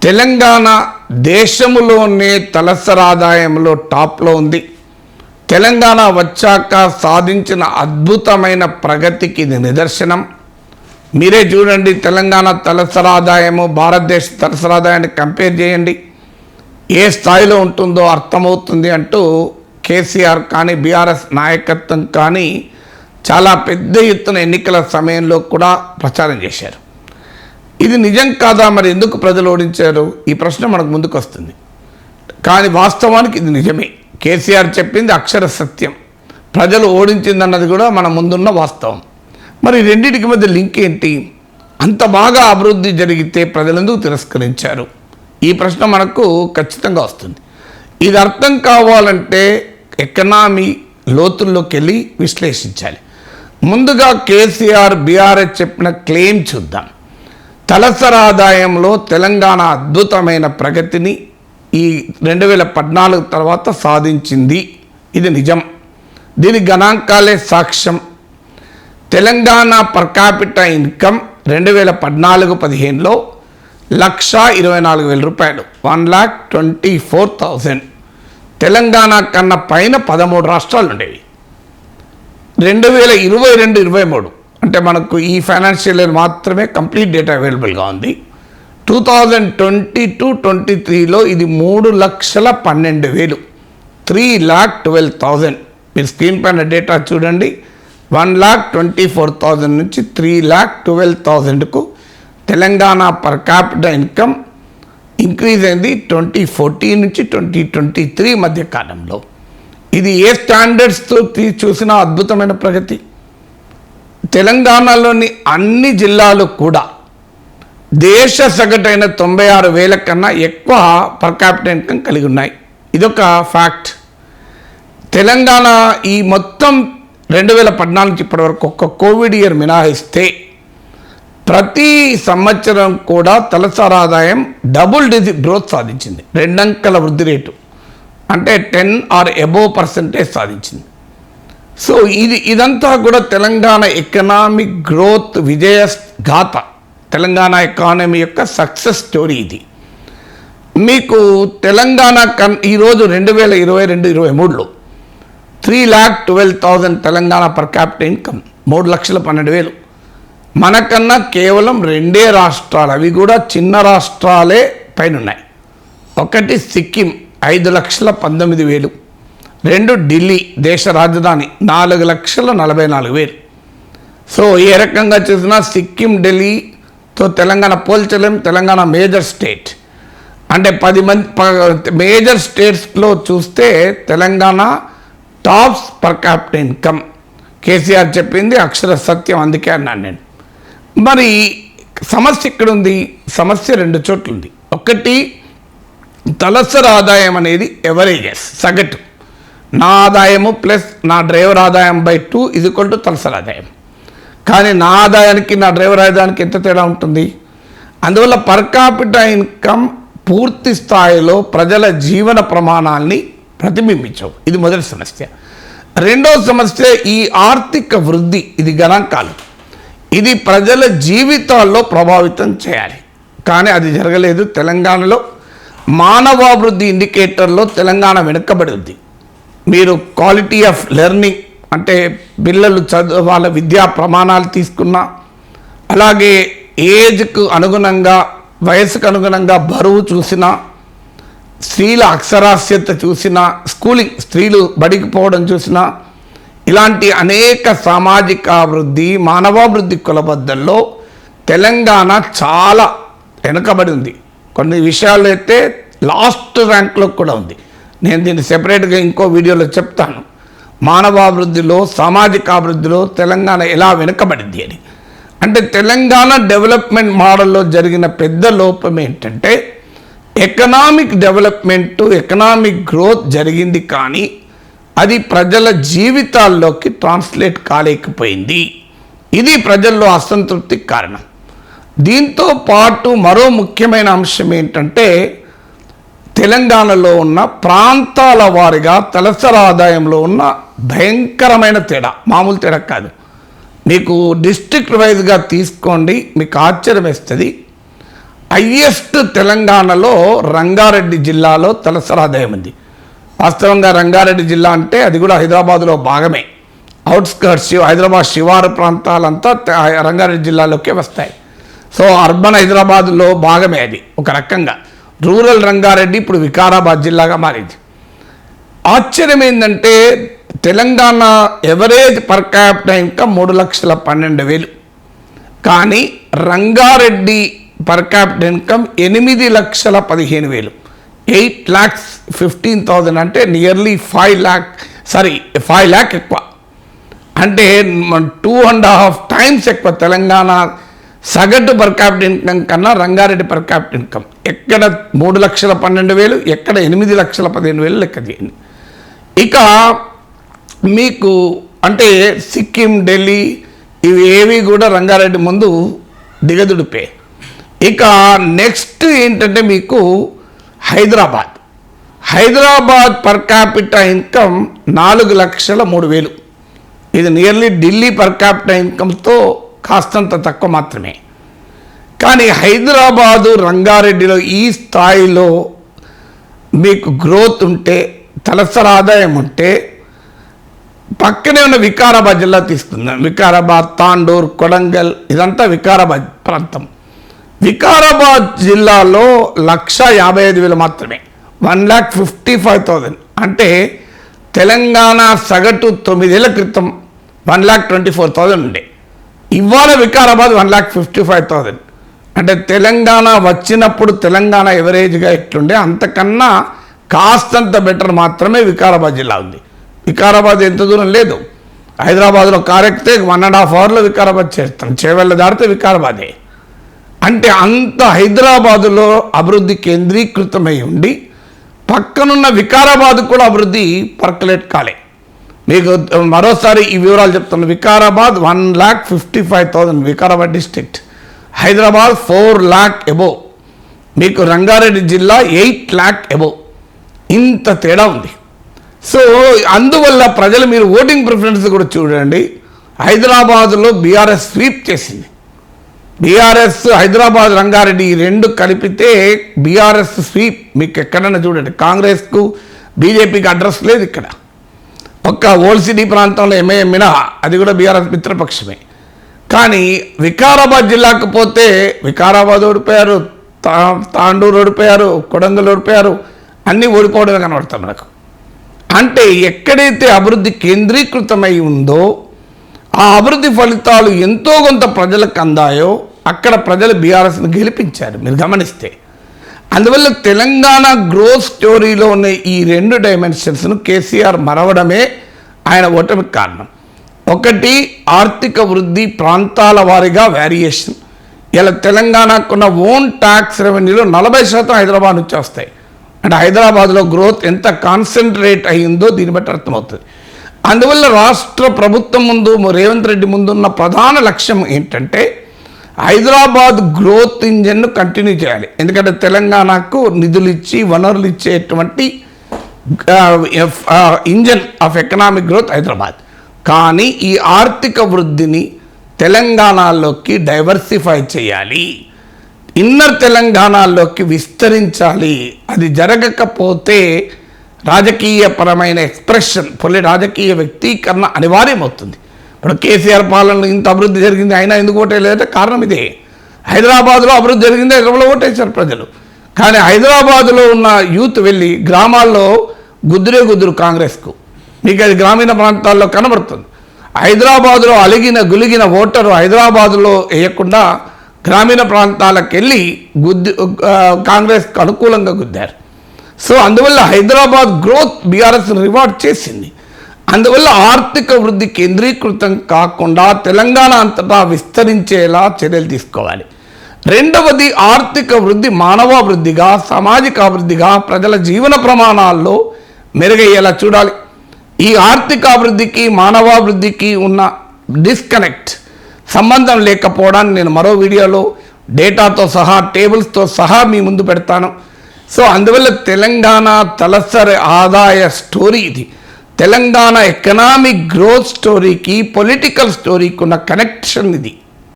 తెలంగాణ దేశంలోనే తలసరి ఆదాయంలో టాప్లో ఉంది. తెలంగాణ వచ్చాక సాధించిన అద్భుతమైన ప్రగతికి ఇది నిదర్శనం. మీరే చూడండి, తెలంగాణ తలసరి ఆదాయము భారతదేశ తలసరి ఆదాయాన్ని కంపేర్ చేయండి, ఏ స్థాయిలో ఉంటుందో అర్థమవుతుంది అంటూ కేసీఆర్ కానీ బీఆర్ఎస్ నాయకత్వం కానీ చాలా పెద్ద ఎత్తున ఎన్నికల సమయంలో కూడా ప్రచారం చేశారు. ఇది నిజం కాదా, మరి ఎందుకు ప్రజలు ఓడించారు, ఈ ప్రశ్న మనకు ముందుకు వస్తుంది. కానీ వాస్తవానికి ఇది నిజమే. కేసీఆర్ చెప్పింది అక్షర సత్యం. ప్రజలు ఓడించిందన్నది కూడా మన ముందున్న వాస్తవం. మరి రెండింటికి మధ్య లింక్ ఏంటి? అంత బాగా అభివృద్ధి జరిగితే ప్రజలు ఎందుకు తిరస్కరించారు? ఈ ప్రశ్న మనకు ఖచ్చితంగా వస్తుంది. ఇది అర్థం కావాలంటే ఎకనామీ లోతుల్లోకి వెళ్ళి విశ్లేషించాలి. ముందుగా కేసీఆర్ బీఆర్ఎస్ చెప్పిన క్లెయిమ్ చూద్దాం. తలసరి ఆదాయంలో తెలంగాణ అద్భుతమైన ప్రగతిని ఈ 2014 తర్వాత సాధించింది. ఇది నిజం. దీని గణాంకాలే సాక్ష్యం. తెలంగాణ పర్ క్యాపిటా ఇన్కమ్ 2014-15లో 1,24,000 రూపాయలు, 1,24,000. తెలంగాణ కన్నా పైన 13 రాష్ట్రాలు ఉండేవి. 2022-23 అంటే మనకు ఈ ఫైనాన్షియల్ ఇయర్ మాత్రమే కంప్లీట్ డేటా అవైలబుల్గా ఉంది. 2022-23లో ఇది 3,12,000, 3,12,000. మీరు స్క్రీన్ పైన డేటా చూడండి. 1,24,000 నుంచి 3,12,000కు Telangana per capital income increase అయింది 2014 నుంచి 2023 మధ్య కాలంలో. ఇది ఏ స్టాండర్డ్స్తో చూసినా అద్భుతమైన ప్రగతి. తెలంగాణలోని అన్ని జిల్లాలు కూడా దేశ సగటైన 96,000 కన్నా ఎక్కువ పర్ క్యాపిటల్ ఇన్కమ్ కలిగి ఉన్నాయి. ఇదొక ఫ్యాక్ట్. తెలంగాణ ఈ మొత్తం 2014 నుంచి ఇప్పటివరకు ఒక్క కోవిడ్ ఇయర్ మినహాయిస్తే ప్రతి సంవత్సరం కూడా తలసరి ఆదాయం డబుల్ డిజిట్ గ్రోత్ సాధించింది. 2 అంకెల వృద్ధి రేటు, అంటే 10 or above% సాధించింది. సో ఇదంతా కూడా తెలంగాణ ఎకనామిక్ గ్రోత్ విజయ గాథ, తెలంగాణ ఎకానమీ యొక్క సక్సెస్ స్టోరీ ఇది. మీకు తెలంగాణ ఈరోజు 2022-23లో 3,12,000 తెలంగాణ పర్ క్యాపిటల్ ఇన్కమ్, 3,12,000. మనకన్నా కేవలం 2 రాష్ట్రాలు, అవి కూడా చిన్న రాష్ట్రాలే పైన ఉన్నాయి. ఒకటి సిక్కిం 5,19,000, 2 ఢిల్లీ దేశ రాజధాని 4,44,000. సో ఏ రకంగా చూసినా సిక్కిం ఢిల్లీతో తెలంగాణ పోల్చలేం. తెలంగాణ మేజర్ స్టేట్, అంటే 10 మేజర్ స్టేట్స్లో చూస్తే Telangana tops per capital income. KCR చెప్పింది అక్షర సత్యం, అందుకే అన్నాను నేను. మరి సమస్య ఇక్కడ ఉంది. సమస్య 2 చోట్ల ఉంది. ఒకటి, తలసరి ఆదాయం అనేది ఎవరేజెస్, సగటు. నా ఆదాయము ప్లస్ నా డ్రైవర్ ఆదాయం బై 2 = తలసరి ఆదాయం. కానీ నా ఆదాయానికి నా డ్రైవర్ ఆదాయానికి ఎంత తేడా ఉంటుంది? అందువల్ల పర్ క్యాపిటా ఇన్కమ్ పూర్తి స్థాయిలో ప్రజల జీవన ప్రమాణాలని ప్రతిబింబించవు. ఇది మొదటి సమస్య. రెండో సమస్య ఈ ఆర్థిక వృద్ధి, ఇది గణాంకాలు, ఇది ప్రజల జీవితాల్లో ప్రభావితం చేయాలి. కానీ అది జరగలేదు. తెలంగాణలో మానవాభివృద్ధి ఇండికేటర్లో తెలంగాణ వెనుకబడి ఉంది. మీరు క్వాలిటీ ఆఫ్ లెర్నింగ్, అంటే పిల్లలు వాళ్ళ విద్యా ప్రమాణాలు తీసుకున్నా, అలాగే ఏజ్కు అనుగుణంగా వయసుకు అనుగుణంగా బరువు చూసినా, స్త్రీల అక్షరాస్యత చూసినా, స్కూలింగ్ స్త్రీలు బడికి పోవడం చూసినా, ఇలాంటి అనేక సామాజిక అభివృద్ధి మానవాభివృద్ధి కొలబద్దల్లో తెలంగాణ చాలా వెనుకబడి ఉంది. కొన్ని విషయాలు అయితే లాస్ట్ ర్యాంక్లో కూడా ఉంది. నేను దీన్ని సెపరేట్గా ఇంకో వీడియోలో చెప్తాను. మానవాభివృద్ధిలో సామాజిక అభివృద్ధిలో తెలంగాణ ఎలా వెనుకబడింది అని. అంటే తెలంగాణ డెవలప్మెంట్ మోడల్లో జరిగిన పెద్ద లోపం ఏంటంటే ఎకనామిక్ డెవలప్మెంటు, ఎకనామిక్ గ్రోత్ జరిగింది, కానీ అది ప్రజల జీవితాల్లోకి ట్రాన్స్లేట్ కాలేకపోయింది. ఇది ప్రజల్లో అసంతృప్తికి కారణం. దీంతో పాటు మరో ముఖ్యమైన అంశం ఏంటంటే తెలంగాణలో ఉన్న ప్రాంతాల వారిగా తలసరి ఆదాయంలో ఉన్న భయంకరమైన తేడా, మామూలు తేడా కాదు. మీకు డిస్ట్రిక్ట్ వైజ్గా తీసుకోండి, మీకు ఆశ్చర్యం వేస్తుంది. హయ్యెస్ట్ తెలంగాణలో రంగారెడ్డి జిల్లాలో తలసరి ఆదాయం ఉంది. వాస్తవంగా రంగారెడ్డి జిల్లా అంటే అది కూడా హైదరాబాద్లో భాగమే. అవుట్స్కర్ట్స్ హైదరాబాద్ శివారు ప్రాంతాలంతా రంగారెడ్డి జిల్లాలోకే వస్తాయి. సో అర్బన్ హైదరాబాద్లో భాగమే అది ఒక రకంగా. రూరల్ రంగారెడ్డి ఇప్పుడు వికారాబాద్ జిల్లాగా మారింది. ఆశ్చర్యం ఏంటంటే Telangana average per capital income 3,12,000, కానీ రంగారెడ్డి పర్ క్యాపిటల్ ఇన్కమ్ 8,15,000, 8,15,000 అంటే నియర్లీ 5 lakh ఎక్కువ. అంటే 2.5 times ఎక్కువ తెలంగాణ సగటు పర్ క్యాపిటల్ ఇన్కమ్ కన్నా రంగారెడ్డి పర్ క్యాపిటల్ ఇన్కమ్. ఎక్కడ 3,12,000, ఎక్కడ 8,15,000 లెక్క చేయండి. ఇక మీకు అంటే సిక్కిం, ఢిల్లీ ఇవి ఏవి కూడా రంగారెడ్డి ముందు దిగదుడిపే. ఇక నెక్స్ట్ ఏంటంటే మీకు హైదరాబాద్ పర్ క్యాపిటల్ ఇన్కమ్ 4,03,000. ఇది నియర్లీ ఢిల్లీ పర్ క్యాపిటల్ ఇన్కమ్తో కాస్తంత తక్కువ మాత్రమే. కానీ హైదరాబాదు రంగారెడ్డిలో ఈ స్థాయిలో మీకు గ్రోత్ ఉంటే, తలసరి ఆదాయం ఉంటే, పక్కనే ఉన్న వికారాబాద్ జిల్లా తీసుకుందాం. వికారాబాద్, తాండూర్, కొడంగల్ ఇదంతా వికారాబాద్ ప్రాంతం. వికారాబాద్ జిల్లాలో 1,55,000 మాత్రమే, 1,55,000. అంటే తెలంగాణ సగటు 9 ఏళ్ల క్రితం 1,24,000 ఉండే. ఇవాళ వికారాబాద్ 1,55,000. అంటే తెలంగాణ వచ్చినప్పుడు తెలంగాణ ఎవరేజ్గా ఎట్లుండే అంతకన్నా కాస్తంత బెటర్ మాత్రమే వికారాబాద్ జిల్లా ఉంది. వికారాబాద్ ఎంత దూరం లేదు. హైదరాబాద్లో కార్ ఎక్కితే 1.5 hourలో వికారాబాద్ చేస్తాం, చేవెళ్ళ దాడితే వికారాబాదే. అంటే అంత హైదరాబాదులో అభివృద్ధి కేంద్రీకృతమై ఉండి పక్కనున్న వికారాబాద్ కూడా అభివృద్ధి పర్కలేట్ కాలే. మీకు మరోసారి ఈ వివరాలు చెప్తాను. Vikarabad 1,55,000 Vikarabad district, Hyderabad 4 lakh above, మీకు రంగారెడ్డి జిల్లా 8 lakh అబోవ్. ఇంత తేడా ఉంది. సో అందువల్ల ప్రజలు మీరు ఓటింగ్ ప్రిఫరెన్స్ కూడా చూడండి. హైదరాబాదులో బీఆర్ఎస్ స్వీప్ చేసింది. బీఆర్ఎస్ హైదరాబాద్, రంగారెడ్డి ఈ రెండు కలిపితే బీఆర్ఎస్ స్వీప్. మీకు ఎక్కడైనా చూడండి, కాంగ్రెస్కు బీజేపీకి అడ్రస్ లేదు ఇక్కడ. ఒక్క ఓల్డ్ సిటీ ప్రాంతంలో ఎంఐఎం మినహా, అది కూడా బీఆర్ఎస్ మిత్రపక్షమే. కానీ వికారాబాద్ జిల్లాకు పోతే వికారాబాద్ ఓడిపోయారు, తాండూరు ఓడిపోయారు, కొడంగల్ ఓడిపోయారు, అన్నీ ఓడిపోవడమే కనబడతాం మనకు. అంటే ఎక్కడైతే అభివృద్ధి కేంద్రీకృతమై ఉందో ఆ అభివృద్ధి ఫలితాలు ఎంతో కొంత ప్రజలకు అందాయో అక్కడ ప్రజలు బీఆర్ఎస్ను గెలిపించారు మీరు గమనిస్తే. అందువల్ల తెలంగాణ గ్రోత్ స్టోరీలో ఉన్న ఈ 2 డైమెన్షన్స్ను కేసీఆర్ మరవడమే ఆయన ఓటమికి కారణం. ఒకటి ఆర్థిక వృద్ధి, ప్రాంతాల వారీగా వేరియేషన్. ఇలా తెలంగాణకున్న ఓన్ ట్యాక్స్ రెవెన్యూలో 40% హైదరాబాద్ నుంచి వస్తాయి. అంటే హైదరాబాద్లో గ్రోత్ ఎంత కాన్సన్ట్రేట్ అయ్యిందో దీన్ని బట్టి అర్థమవుతుంది. అందువల్ల రాష్ట్ర ప్రభుత్వం ముందు, రేవంత్ రెడ్డి ముందున్న ప్రధాన లక్ష్యం ఏంటంటే హైదరాబాద్ గ్రోత్ ఇంజన్ను కంటిన్యూ చేయాలి. ఎందుకంటే తెలంగాణకు నిధులు ఇచ్చి వనరులు ఇచ్చేటువంటి engine of economic growth Hyderabad. కానీ ఈ ఆర్థిక వృద్ధిని తెలంగాణలోకి డైవర్సిఫై చేయాలి, ఇన్నర్ తెలంగాణలోకి విస్తరించాలి. అది జరగకపోతే రాజకీయపరమైన ఎక్స్ప్రెషన్, రాజకీయ వ్యక్తీకరణ అనివార్యమవుతుంది. ఇప్పుడు కేసీఆర్ పాలనలో ఇంత అభివృద్ధి జరిగింది, అయినా ఎందుకు ఓటేయలేదంటే కారణం ఇదే. హైదరాబాద్లో అభివృద్ధి జరిగింది, హైదరాబాద్లో ఓటేశారు ప్రజలు. కానీ హైదరాబాద్లో ఉన్న యూత్ వెళ్ళి గ్రామాల్లో గుద్దురు కాంగ్రెస్కు. మీకు అది గ్రామీణ ప్రాంతాల్లో కనబడుతుంది. హైదరాబాద్లో అలిగిన గులిగిన ఓటరు హైదరాబాద్లో వేయకుండా గ్రామీణ ప్రాంతాలకు వెళ్ళి కాంగ్రెస్కు అనుకూలంగా గుద్దారు. సో అందువల్ల హైదరాబాద్ గ్రోత్ బీఆర్ఎస్ను రివార్డ్ చేసింది. అందువల్ల ఆర్థిక వృద్ధి కేంద్రీకృతం కాకుండా తెలంగాణ అంతటా విస్తరించేలా చర్యలు తీసుకోవాలి. రెండవది ఆర్థిక వృద్ధి మానవాభివృద్ధిగా, సామాజిక అభివృద్ధిగా, ప్రజల జీవన ప్రమాణాల్లో మెరుగయ్యేలా చూడాలి. ఈ ఆర్థిక అభివృద్ధికి మానవాభివృద్ధికి ఉన్న డిస్కనెక్ట్, సంబంధం లేకపోవడాన్ని నేను మరో వీడియోలో డేటాతో సహా, టేబుల్స్తో సహా మీ ముందు పెడతాను. సో అందువల్ల తెలంగాణ తలసరి ఆదాయ స్టోరీ ఇది. తెలంగాణ ఎకనామిక్ గ్రోత్ స్టోరీకి, పొలిటికల్ స్టోరీకి ఉన్న కనెక్షన్ ఇది.